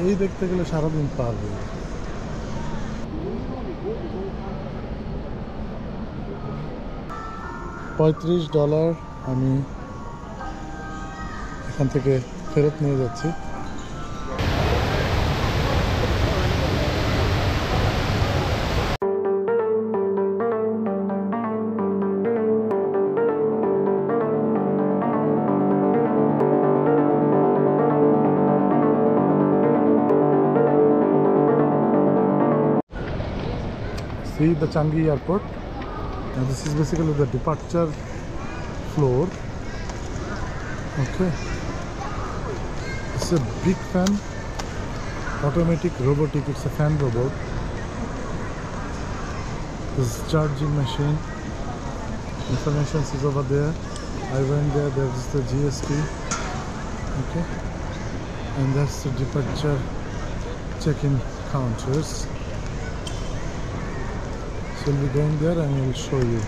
এই দেখতে গেলে সারাদিন পারবে। $35 আমি এখান থেকে ফেরত নিয়ে যাচ্ছি। See the Changi airport. Now this is basically the departure floor. Okay, it's a big fan, automatic robotic. It's a fan robot. This charging machine, information is over there. I went there. There's the GST. Okay, and that's the departure check-in counters. So we'll be going there and we'll show you.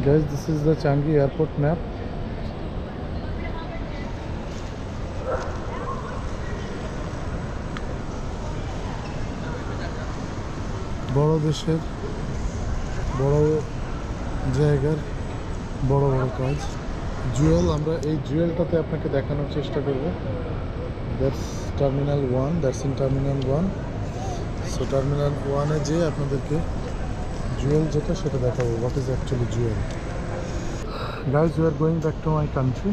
Guys, this is the Changi airport map. বড় দেশের বড় জায়গার বড় বড় কাজ। জুয়েল, আমরা এই জুয়েলটাতে আপনাকে দেখানোর চেষ্টা করব। That's terminal 1, that's in terminal 1। So terminal 1-এ যেয়ে আপনাদেরকে জুয়েল যেটা সেটা দেখাবো, what is actually Jewel. Guys, we are going back to my country.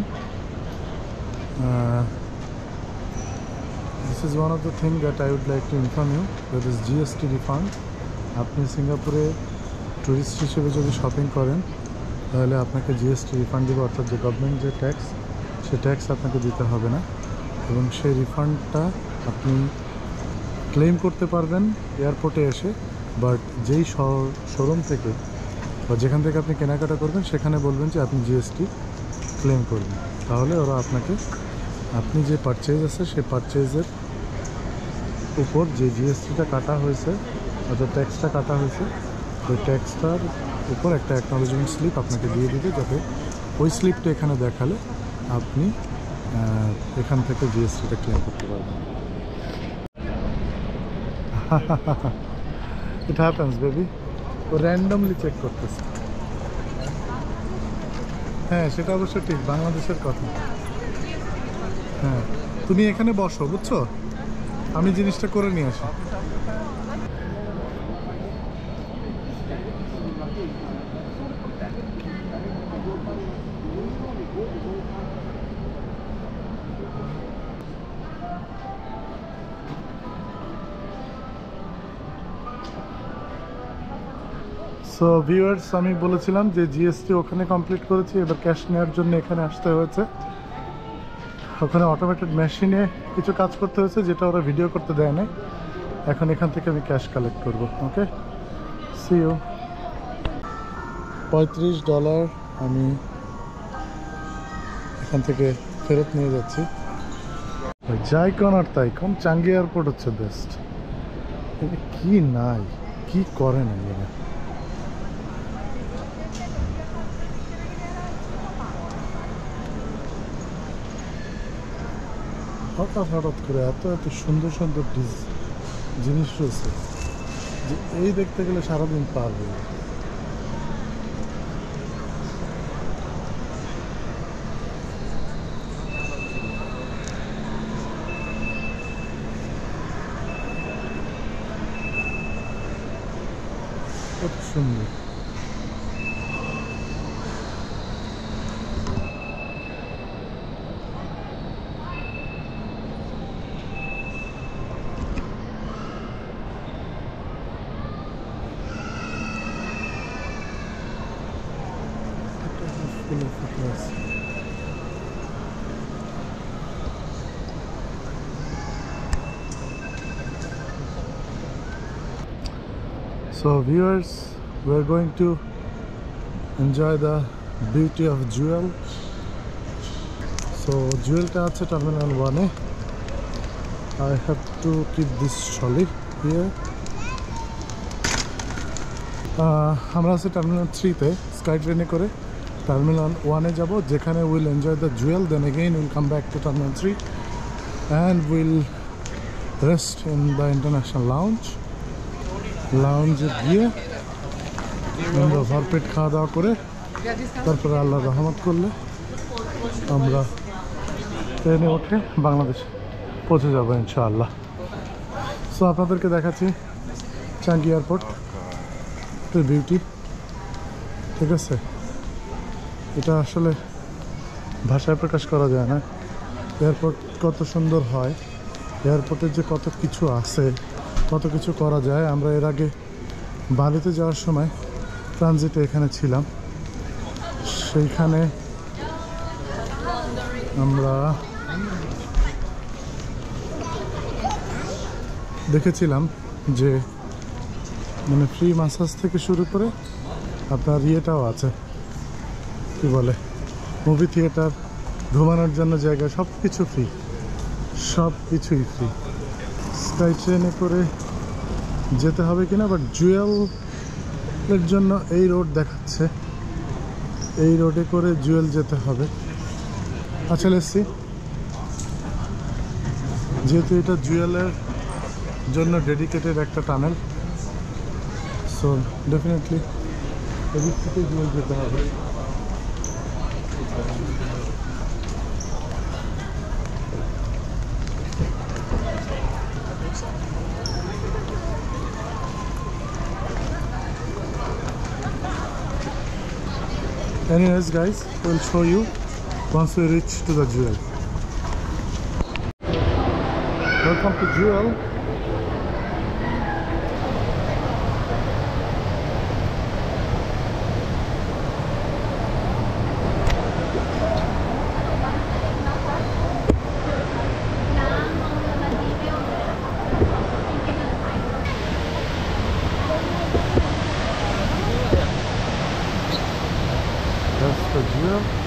This is one of the thing that I would like to inform you, that is GST refund. আপনি সিঙ্গাপুরে tourist হিসেবে যদি shopping করেন তাহলে আপনাকে GST refund দেবে, অর্থাৎ যে গভর্নমেন্ট যে ট্যাক্স, সে ট্যাক্স আপনাকে দিতে হবে না, এবং সেই রিফান্ডটা আপনি ক্লেম করতে পারবেন এয়ারপোর্টে এসে। বাট যেই শোরুম থেকে বা যেখান থেকে আপনি কেনাকাটা করবেন সেখানে বলবেন যে আপনি জিএসটি ক্লেম করবেন, তাহলে ওরা আপনাকে আপনি যে পারচেজ আছে সেই পারচেজের উপর যে জিএসটিটা কাটা হয়েছে অর্থাৎ ট্যাক্সটা কাটা হয়েছে, ওই ট্যাক্সটার উপর একটা অ্যাকনোলেজমেন্ট স্লিপ আপনাকে দিয়ে দিবে, যাতে ওই স্লিপটা এখানে দেখালে আপনি এখান থেকে জিএসটিটা ক্লেম করতে পারবেন। It happens, baby. ও র্যান্ডমলি চেক করতেছে। হ্যাঁ, সেটা অবশ্য ঠিক, বাংলাদেশের কথা। হ্যাঁ, তুমি এখানে বসো, বুঝছো, আমি জিনিসটা করে নিয়ে আসি। সো ভিউয়ার্স, আমি বলেছিলাম যে জিএসটি ওখানে কমপ্লিট করেছি, এবার ক্যাশ নেওয়ার জন্য এখানে আসতে হয়েছে। ওখানে অটোমেটেড মেশিনে কিছু কাজ করতে হয়েছে যেটা ওরা ভিডিও করতে দেয় না। এখন এখান থেকে আমি ক্যাশ কালেক্ট করব। ওকে, সি ইউ। $35 আমি এখান থেকে ফেরত নিয়ে যাচ্ছি। যাই কোন আর তাই কোন, চাঙ্গি এয়ারপোর্ট হচ্ছে বেস্ট। কি নাই, কি করে না এরা। হঠাৎ হঠাৎ করে এত এত সুন্দর সুন্দর জিনিস রয়েছে যে এই দেখতে গেলে সারাদিন পারবে। কত সুন্দর। So viewers, we are going to enjoy the beauty of Jewel. So Jewel ta ache Terminal 1 e. I have to keep this trolley here. আমরা আছি টার্মিনাল 3 তে, স্কাই ট্রেনে করে টার্মিনাল 1 এ যাব, যেখানে will enjoy the jewel, then again will come back to terminal 3 and we'll rest in the international lounge. লাউঞ্জে গিয়ে আমরা ভরপেট খাওয়া দাওয়া করে তারপরে আল্লাহর রহমত করলে আমরা ট্রেনে উঠে বাংলাদেশে পৌঁছে যাবো ইনশাআল্লাহ। সো আপনাদেরকে দেখাচ্ছি চাঙ্গি এয়ারপোর্ট বিউটি। ঠিক আছে, এটা আসলে ভাষায় প্রকাশ করা যায় না। এয়ারপোর্ট কত সুন্দর হয়, এয়ারপোর্টের যে কত কিছু আছে, কত কিছু করা যায়। আমরা এর আগে বালিতে যাওয়ার সময় ট্রানজিটে এখানে ছিলাম, সেইখানে আমরা দেখেছিলাম যে মানে ফ্রি ম্যাসাজ থেকে শুরু করে আপনার ইয়েটাও আছে, কি বলে মুভি থিয়েটার, ঘুমানোর জন্য জায়গা, সব কিছু ফ্রি, সব কিছুই ফ্রি। স্কাই ট্রেনে করে যেতে হবে কিনা, বাট জুয়েলের জন্য এই রোড দেখাচ্ছে, এই রোডে করে জুয়েল যেতে হবে। আচ্ছা লেটস সি, যেহেতু এটা জুয়েলের জন্য ডেডিকেটেড একটা টানেল, সো ডেফিনেটলি এদিক থেকে জুয়েল যেতে হবে। Anyways guys, we'll show you once we reach to the Jewel. Welcome to Jewel. That's the Jewel.